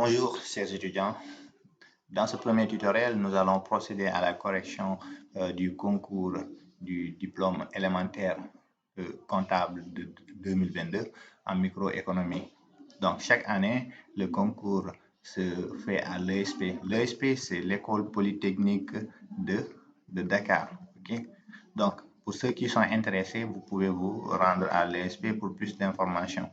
Bonjour, chers étudiants. Dans ce premier tutoriel, nous allons procéder à la correction du concours du diplôme élémentaire comptable de 2022 en microéconomie. Donc, chaque année, le concours se fait à l'ESP. L'ESP, c'est l'École Polytechnique de Dakar. Okay? Donc, pour ceux qui sont intéressés, vous pouvez vous rendre à l'ESP pour plus d'informations.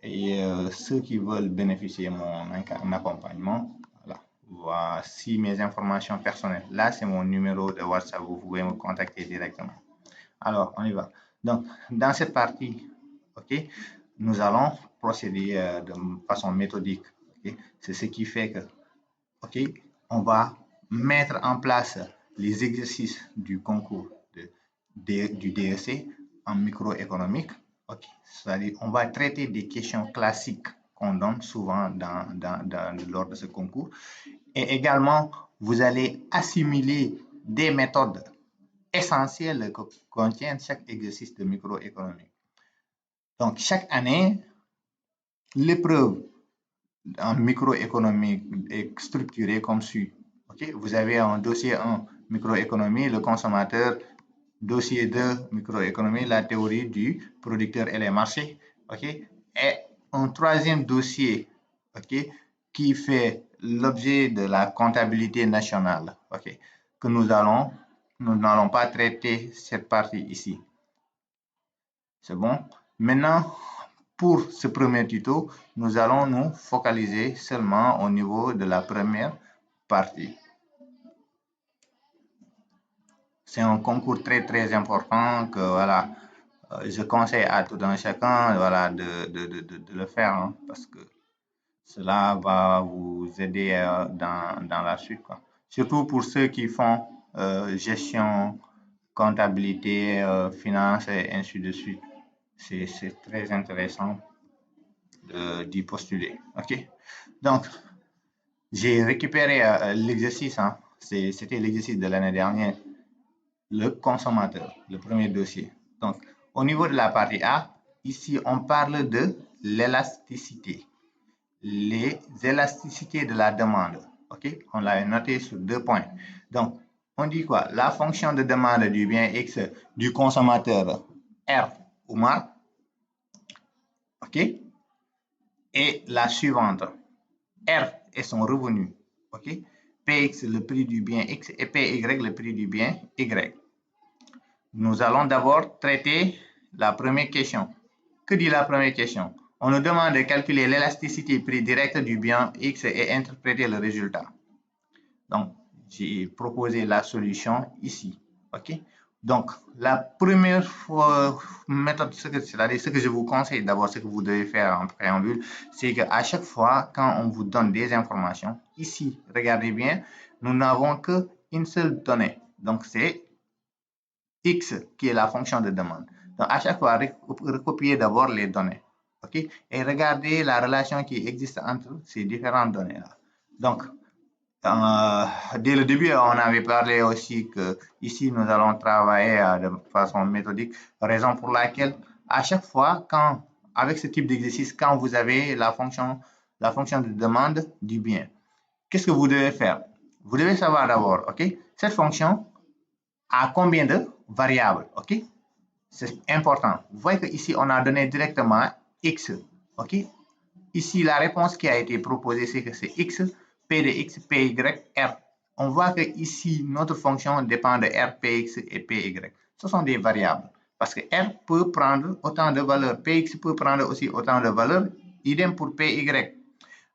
Et ceux qui veulent bénéficier de mon accompagnement, voilà. Voici mes informations personnelles. Là, c'est mon numéro de WhatsApp. Vous pouvez me contacter directement. Alors, on y va. Donc, dans cette partie, ok, nous allons procéder de façon méthodique. Okay? C'est ce qui fait que, ok, on va mettre en place les exercices du concours du DEC en microéconomique. Okay. C'est-à-dire on va traiter des questions classiques qu'on donne souvent lors de ce concours. Et également, vous allez assimiler des méthodes essentielles que contient chaque exercice de microéconomie. Donc, chaque année, l'épreuve en microéconomie est structurée comme suit. Okay? Vous avez un dossier 1, microéconomie, le consommateur, dossier 2, microéconomie, la théorie du producteur et les marchés, okay? Et un troisième dossier, okay, qui fait l'objet de la comptabilité nationale, okay, que nous n'allons pas traiter cette partie ici. C'est bon? Maintenant, pour ce premier tuto, nous allons nous focaliser seulement au niveau de la première partie. C'est un concours très important que voilà, je conseille à tout un chacun voilà, de le faire hein, parce que cela va vous aider dans la suite. Quoi. Surtout pour ceux qui font gestion, comptabilité, finance et ainsi de suite. C'est très intéressant d'y postuler. OK? Donc, j'ai récupéré l'exercice. Hein, c'était l'exercice de l'année dernière. Le consommateur, le premier dossier. Donc, au niveau de la partie A, ici, on parle de l'élasticité. Les élasticités de la demande. OK? On l'a noté sur 2 points. Donc, on dit quoi? La fonction de demande du bien X du consommateur R ou MAR. OK? Et la suivante. R est son revenu. OK? Px, le prix du bien X, et Py, le prix du bien Y. Nous allons d'abord traiter la première question. Que dit la première question? On nous demande de calculer l'élasticité prix direct du bien X et interpréter le résultat. Donc, j'ai proposé la solution ici. OK? Donc, la première méthode, c'est-à-dire ce que je vous conseille d'abord, ce que vous devez faire en préambule, c'est qu'à chaque fois, quand on vous donne des informations, ici, regardez bien, nous n'avons qu'une seule donnée. Donc, c'est X qui est la fonction de demande. Donc, à chaque fois, recopiez d'abord les données. OK? Et regardez la relation qui existe entre ces différentes données-là. Donc, dès le début, on avait parlé aussi que ici, nous allons travailler de façon méthodique, raison pour laquelle, à chaque fois, avec ce type d'exercice, quand vous avez la fonction de demande du bien, qu'est-ce que vous devez faire? Vous devez savoir d'abord, OK? Cette fonction a combien de variables, OK? C'est important. Vous voyez qu'ici, on a donné directement X, OK? Ici, la réponse qui a été proposée, c'est que c'est X, P de X, Py, R. On voit que ici, notre fonction dépend de R, Px et Py. Ce sont des variables. Parce que R peut prendre autant de valeurs, Px peut prendre aussi autant de valeurs, idem pour Py.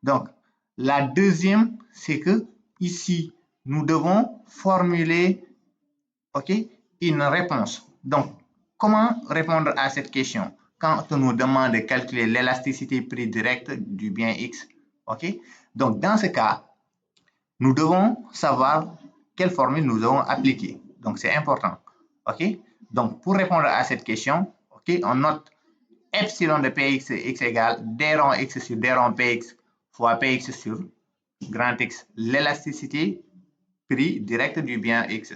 Donc, la deuxième, c'est que ici, nous devons formuler une réponse. Donc, comment répondre à cette question quand on nous demande de calculer l'élasticité prix direct du bien X? Donc, dans ce cas, nous devons savoir quelle formule nous devons appliquer. Donc, c'est important. Donc, pour répondre à cette question, on note epsilon de Px, x égale d rond x sur d rond Px fois Px sur grand X. L'élasticité prix direct du bien X.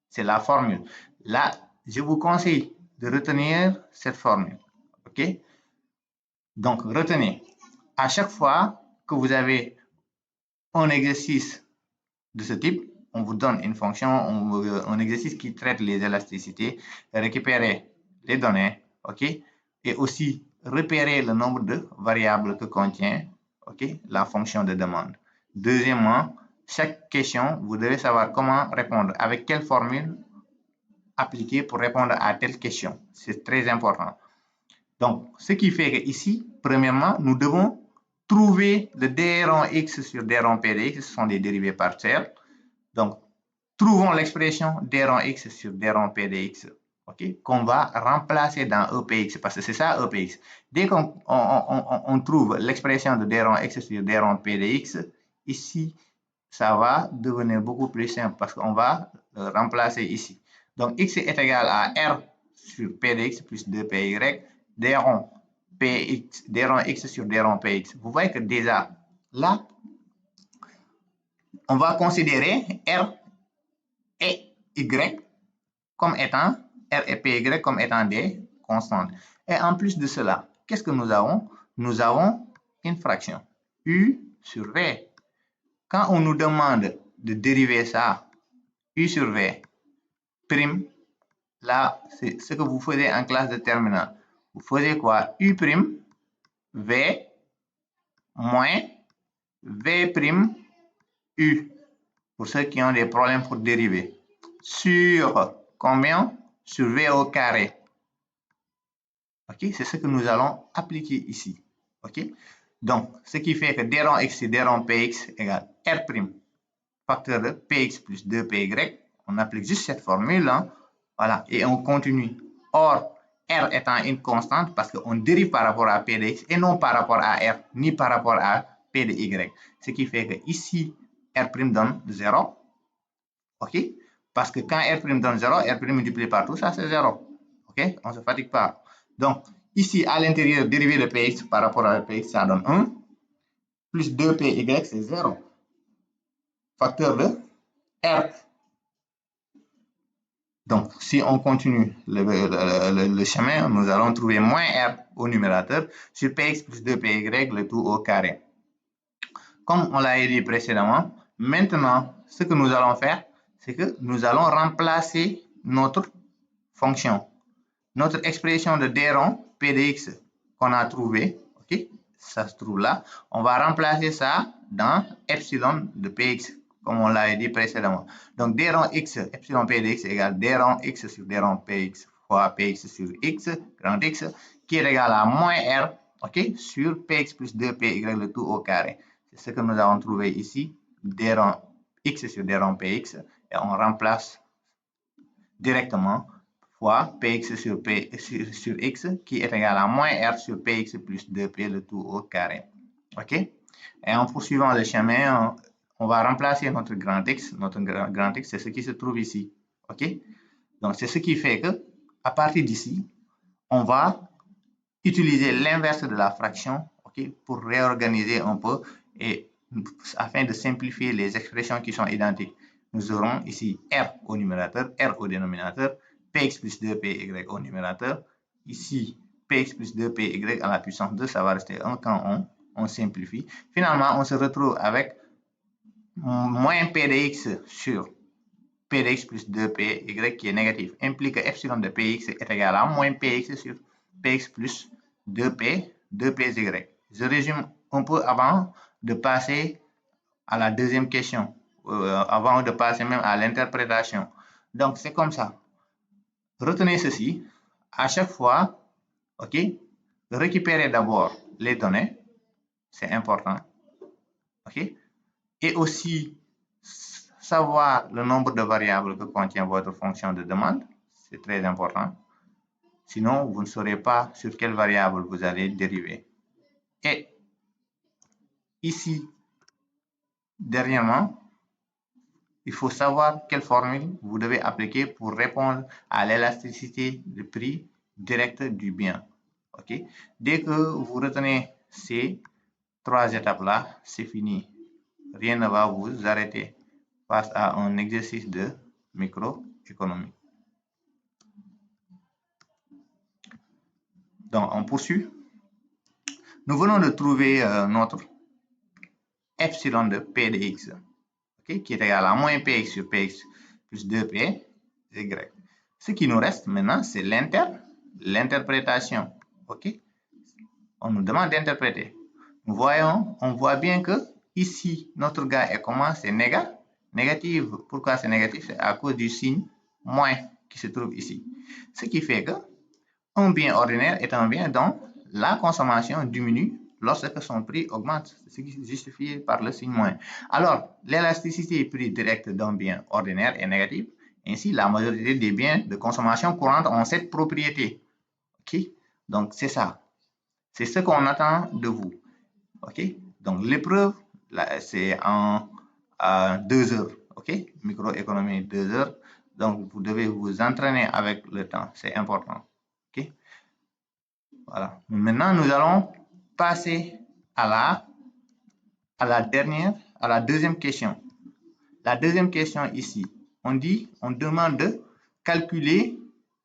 C'est la formule. Là, je vous conseille de retenir cette formule. OK? Donc, retenez. À chaque fois, que vous avez un exercice de ce type, on vous donne une fonction, un exercice qui traite les élasticités, récupérer les données, ok, et aussi repérer le nombre de variables que contient, ok, la fonction de demande. Deuxièmement, chaque question, vous devez savoir comment répondre, avec quelle formule appliquer pour répondre à telle question. C'est très important. Donc, ce qui fait que ici, premièrement, nous devons trouver le d rond x sur d rond p de x, ce sont des dérivées partielles. Donc, trouvons l'expression d rond x sur d rond p de x, ok, qu'on va remplacer dans EPX, parce que c'est ça EPX. Dès qu'on trouve l'expression de d rond x sur d rond p de x, ici, ça va devenir beaucoup plus simple parce qu'on va le remplacer ici. Donc, x est égal à r sur p de x plus 2py, d rond x sur d rond px. Vous voyez que déjà, là, on va considérer r et y comme étant, r et py comme étant des constantes. Et en plus de cela, qu'est-ce que nous avons? Nous avons une fraction, u sur v. Quand on nous demande de dériver ça, u sur v, prime, là, c'est ce que vous faisiez en classe de terminale. Vous faisiez quoi? U prime, v, moins v prime, u. Pour ceux qui ont des problèmes pour dériver. Sur combien? Sur v au carré. Ok, c'est ce que nous allons appliquer ici. Ok, donc ce qui fait que d rond x sur d rond px égale r prime facteur de px plus 2py. On applique juste cette formule, hein. Voilà, et on continue. Or, r étant une constante parce qu'on dérive par rapport à p de x et non par rapport à r, ni par rapport à p de y. Ce qui fait que ici, r prime donne 0. Ok, parce que quand r prime donne 0, r prime multiplié par tout ça, c'est 0. Ok, on ne se fatigue pas. Donc, ici, à l'intérieur, dérivé de px par rapport à px, ça donne 1. Plus 2py, c'est 0. Facteur de r. Donc, si on continue le chemin, nous allons trouver moins r au numérateur sur px plus 2py, le tout au carré. Comme on l'a dit précédemment, maintenant, ce que nous allons faire, c'est que nous allons remplacer notre fonction. Notre expression de d rond p de x qu'on a trouvé, ok, ça se trouve là, on va remplacer ça dans epsilon de px, comme on l'a dit précédemment. Donc d rond x, epsilon p de x égale d rond x sur d rond px fois px sur x, grand x, qui est égal à moins r, ok, sur px plus 2py le tout au carré. C'est ce que nous avons trouvé ici, d rond x sur d rond px, et on remplace directement fois px sur x qui est égal à moins r sur px plus 2p le tout au carré. Ok? Et en poursuivant le chemin, on va remplacer notre grand x. Notre grand x, c'est ce qui se trouve ici. Ok? Donc, c'est ce qui fait que, à partir d'ici, on va utiliser l'inverse de la fraction, ok, pour réorganiser un peu et afin de simplifier les expressions qui sont identiques. Nous aurons ici r au numérateur, r au dénominateur, px plus 2py au numérateur. Ici, px plus 2py à la puissance 2, ça va rester 1 quand on simplifie. Finalement, on se retrouve avec moins p de x sur p de x plus 2py qui est négatif, implique que epsilon de px est égal à moins px sur px plus 2py. Je résume un peu avant de passer à la deuxième question, avant de passer même à l'interprétation. Donc, c'est comme ça. Retenez ceci. À chaque fois, ok, récupérez d'abord les données. C'est important. Ok. Et aussi, savoir le nombre de variables que contient votre fonction de demande. C'est très important. Sinon, vous ne saurez pas sur quelle variable vous allez dériver. Et ici, dernièrement, il faut savoir quelle formule vous devez appliquer pour répondre à l'élasticité du prix direct du bien. Okay? Dès que vous retenez ces 3 étapes-là, c'est fini. Rien ne va vous arrêter face à un exercice de microéconomie. Donc, on poursuit. Nous venons de trouver notre epsilon de P de X, okay, qui est égal à moins Px sur Px plus 2P Y. Ce qui nous reste maintenant, c'est l'interprétation. Okay? On nous demande d'interpréter. On voit bien que ici, notre gars est comment? C'est négatif. Pourquoi c'est négatif? C'est à cause du signe moins qui se trouve ici. Ce qui fait que un bien ordinaire est un bien dont la consommation diminue lorsque son prix augmente, ce qui est justifié par le signe moins. Alors, l'élasticité prix direct d'un bien ordinaire est négative. Ainsi, la majorité des biens de consommation courante ont cette propriété. Okay? Donc, c'est ça. C'est ce qu'on attend de vous. Okay? Donc, l'épreuve, c'est en 2 heures. Okay? Microéconomie 2 heures. Donc, vous devez vous entraîner avec le temps. C'est important. Okay? Voilà. Maintenant, nous allons passer à la deuxième question. La deuxième question ici, on demande de calculer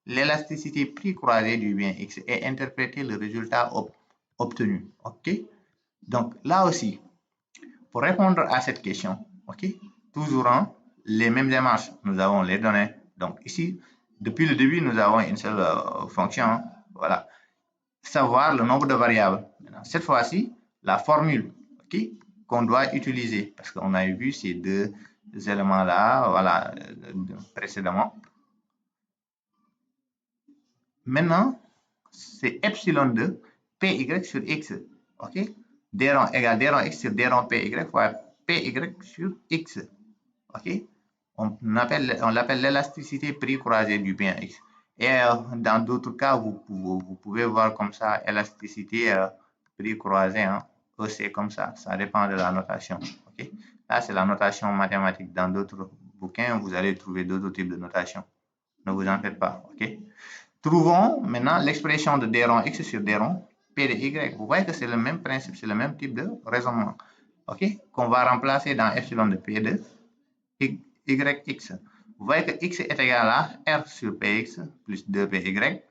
l'élasticité prix croisé du bien X et interpréter le résultat obtenu. OK? Donc, là aussi, pour répondre à cette question, OK, toujours les mêmes démarches, nous avons les données. Donc, ici, depuis le début, nous avons une seule fonction. Voilà. Savoir le nombre de variables. Cette fois-ci, la formule, okay, qu'on doit utiliser, parce qu'on a vu ces deux éléments-là, voilà, précédemment. Maintenant, c'est epsilon de py sur x, ok? D rond égale d rond x sur d rond py fois py sur x, ok? On l'appelle l'élasticité prix croisé du bien x. Et dans d'autres cas, vous pouvez voir comme ça, élasticité prix croisé, hein, c'est comme ça dépend de la notation. Okay? Là, c'est la notation mathématique. Dans d'autres bouquins, vous allez trouver d'autres types de notation. Ne vous en faites pas. Okay? Trouvons maintenant l'expression de d rond x sur d rond p de y. Vous voyez que c'est le même principe, c'est le même type de raisonnement. Okay? Qu'on va remplacer dans epsilon de p de yx. Vous voyez que x est égal à r sur px plus 2py.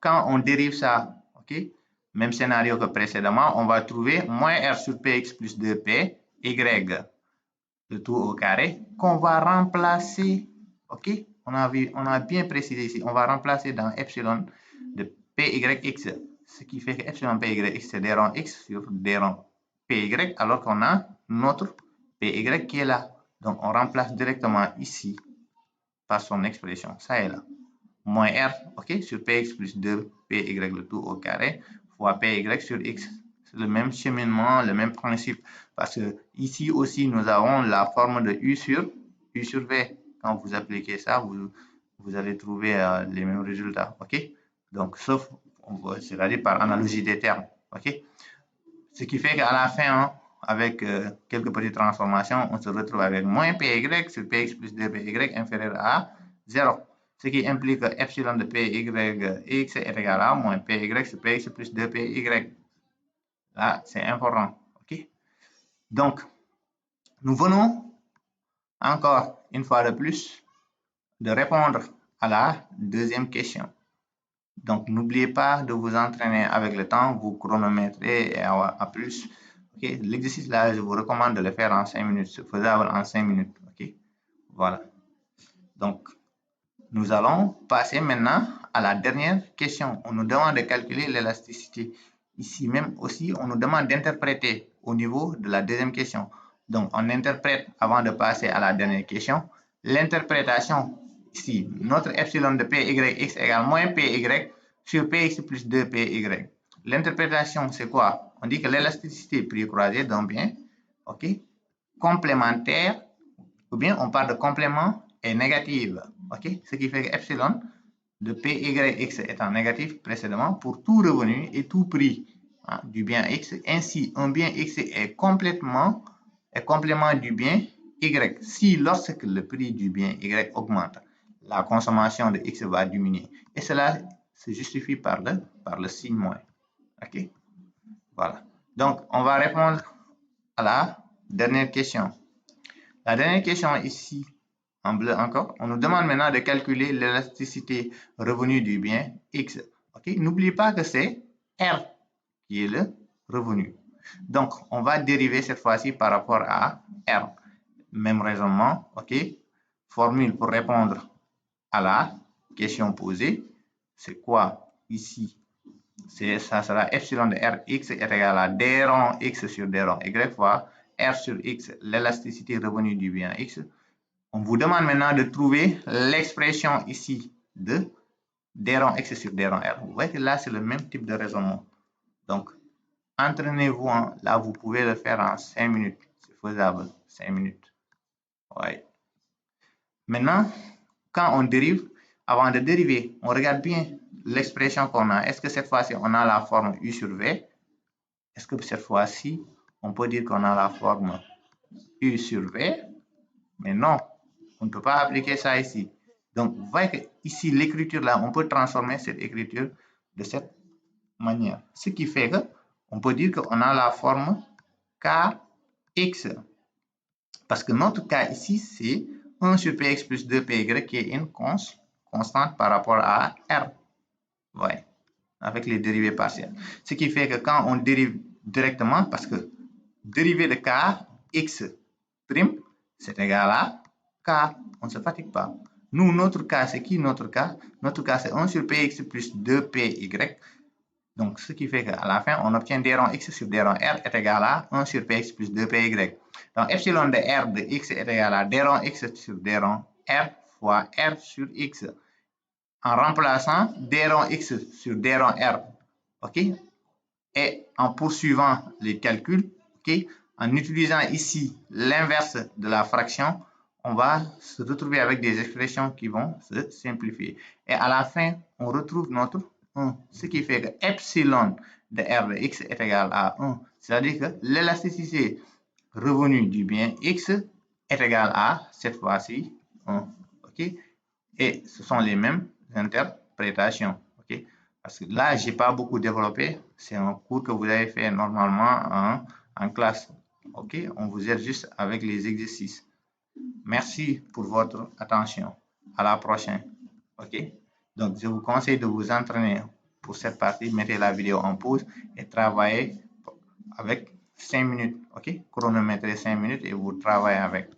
Quand on dérive ça, ok, même scénario que précédemment, on va trouver moins r sur px plus 2py, le tout au carré, qu'on va remplacer, ok, on a bien précisé ici, on va remplacer dans epsilon de pyx, ce qui fait que epsilon pyx c'est d rond x sur d rond py, alors qu'on a notre py qui est là. Donc, on remplace directement ici par son expression. Ça est là. Moins R, ok, sur Px plus 2Py le tout au carré, fois Py sur X. C'est le même cheminement, le même principe. Parce que ici aussi, nous avons la forme de U sur V. Quand vous appliquez ça, vous allez trouver les mêmes résultats. Ok? Donc, sauf, c'est-à-dire par analogie des termes. Ok? Ce qui fait qu'à la fin, hein, avec quelques petites transformations, on se retrouve avec moins py sur px plus 2py inférieur à 0. Ce qui implique que epsilon de py x est égal à moins py sur px plus 2py. Là, c'est important. Okay? Donc, nous venons encore une fois de plus de répondre à la deuxième question. Donc, n'oubliez pas de vous entraîner avec le temps, vous chronométrez et à plus. Okay? L'exercice là, je vous recommande de le faire en 5 minutes. C'est faisable en 5 minutes. Okay? Voilà. Donc, nous allons passer maintenant à la dernière question. On nous demande de calculer l'élasticité. Ici même aussi, on nous demande d'interpréter au niveau de la deuxième question. Donc, on interprète avant de passer à la dernière question. L'interprétation, ici, notre epsilon de pyx égale moins py sur px plus 2py. L'interprétation, c'est quoi? On dit que l'élasticité prix croisé d'un bien, ok, complémentaire, ou bien on parle de complément, est négative. Ok, ce qui fait que epsilon de pyx étant négatif précédemment pour tout revenu et tout prix du bien x. Ainsi, un bien x est complément du bien y. Si lorsque le prix du bien y augmente, la consommation de x va diminuer. Et cela se justifie par le signe moins. Ok, voilà. Donc, on va répondre à la dernière question. La dernière question ici, en bleu encore, on nous demande maintenant de calculer l'élasticité revenu du bien X. Okay? N'oubliez pas que c'est R qui est le revenu. Donc, on va dériver cette fois-ci par rapport à R. Même raisonnement, ok? Formule pour répondre à la question posée. C'est quoi ici? Ça sera epsilon de Rx est égal à d rond x sur d rond y fois R sur x, l'élasticité revenue du bien x. On vous demande maintenant de trouver l'expression ici de d rond x sur d rond R. Vous voyez que là, c'est le même type de raisonnement. Donc, entraînez-vous. Là, vous pouvez le faire en 5 minutes. C'est faisable, 5 minutes. Ouais. Maintenant, quand on dérive, avant de dériver, on regarde bien l'expression qu'on a. Est-ce que cette fois-ci, on a la forme U sur V? Est-ce que cette fois-ci, on peut dire qu'on a la forme U sur V? Mais non, on ne peut pas appliquer ça ici. Donc, vous voyez que ici, l'écriture là, on peut transformer cette écriture de cette manière. Ce qui fait que on peut dire qu'on a la forme Kx. Parce que notre K ici, c'est 1 sur Px plus 2Py qui est une constante par rapport à R. Ouais, avec les dérivées partielles. Ce qui fait que quand on dérive directement, parce que dérivée de K, X prime, c'est égal à K. On ne se fatigue pas. Nous, notre K, c'est qui notre K? Notre K, c'est 1 sur Px plus 2Py. Donc, ce qui fait qu'à la fin, on obtient d rond x sur d rond R est égal à 1 sur Px plus 2Py. Donc, epsilon de R de x est égal à d rond x sur d rond R fois R sur x. En remplaçant d rond x sur d rond R, ok, et en poursuivant les calculs, ok, en utilisant ici l'inverse de la fraction, on va se retrouver avec des expressions qui vont se simplifier. Et à la fin, on retrouve notre 1, ce qui fait que epsilon de R de x est égal à 1. C'est-à-dire que l'élasticité revenue du bien x est égale à, cette fois-ci, 1. Okay? Et ce sont les mêmes interprétations. Okay? Parce que là, je n'ai pas beaucoup développé. C'est un cours que vous avez fait normalement en classe. Ok? On vous aide juste avec les exercices. Merci pour votre attention. À la prochaine. Ok? Donc, je vous conseille de vous entraîner pour cette partie. Mettez la vidéo en pause et travaillez avec 5 minutes. Ok? Chronométrez 5 minutes et vous travaillez avec.